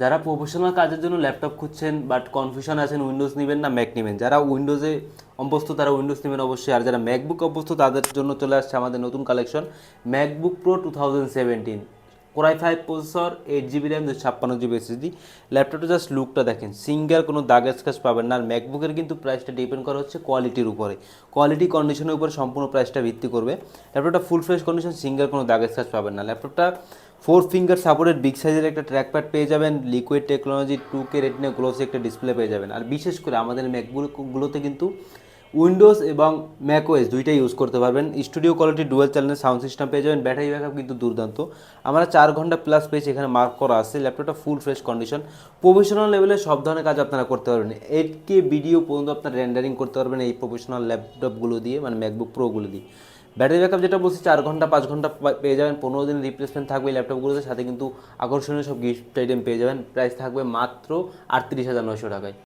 যারা প্রফেশনাল কাজের জন্য ল্যাপটপ খুঁজছেন বাট কনফিউশন আছেন উইন্ডোজ নেবেন না ম্যাক নেবেন, যারা উইন্ডোজে অভ্যস্ত তারা উইন্ডোজ নেবেন অবশ্যই, আর যারা ম্যাকবুক অভ্যস্ত তাদের জন্য চলে আসছে আমাদের নতুন collection MacBook pro 2017। Core i 5 processor, 8 GB RAM, 256 GB SSD. ল্যাপটপটা জাস্ট লুকটা দেখেন, সিঙ্গেল কোনো দাগ স্ক্র্যাচ পাবেন না। আর ম্যাকবুকের কিন্তু প্রাইসটা ডিপেন্ড করা হচ্ছে কোয়ালিটির উপরে, কোয়ালিটি কন্ডিশনের উপরে সম্পূর্ণ প্রাইসটা ভিত্তি করবে। ল্যাপটপটা ফুল ফ্রেশ কন্ডিশন, সিঙ্গেল কোনো দাগ স্ক্র্যাচ পাবেন না। ল্যাপটপটা 4 ফিঙ্গার সাপোর্টেড বিগ সাইজের একটা ট্র্যাকপ্যাড পেয়ে যাবেন, liquid technology 2K retina glossy একটা ডিসপ্লে পেয়ে যাবেন। আর বিশেষ করে আমাদের ম্যাকবুকগুলোতে কিন্তু উইন্ডোজ এবং ম্যাকওএস দুইটাই ইউজ করতে পারবেন। স্টুডিও কোয়ালিটি ডুয়াল চ্যানেলের সাউন্ড সিস্টেম পেয়ে যাবেন। ব্যাটারি ব্যাকআপ কিন্তু দুর্দান্ত, আমরা 4 ঘন্টা প্লাস পেয়েছি এখানে মার্ক করা আছে। ল্যাপটপটা ফুল ফ্রেশ কন্ডিশন, প্রফেশনাল লেভেলে সব ধরনের কাজ আপনারা করতে পারবেন। 8K ভিডিও পর্যন্ত আপনার রেন্ডারিং করতে পারবেন এই প্রফেশনাল ল্যাপটপগুলো দিয়ে, মানে ম্যাকবুক প্রোগুলো দিয়ে। ব্যাটারি ব্যাকআপ যেটা বলছি 4 ঘন্টা 5 ঘন্টা পেয়ে যাবেন, 15 দিনের রিপ্লেসমেন্ট থাকবে এই ল্যাপটপগুলোতে, সাথে কিন্তু আকর্ষণীয় সব গিফট আইটেম পেয়ে যাবেন। প্রাইস থাকবে মাত্র 38,900 টাকায়।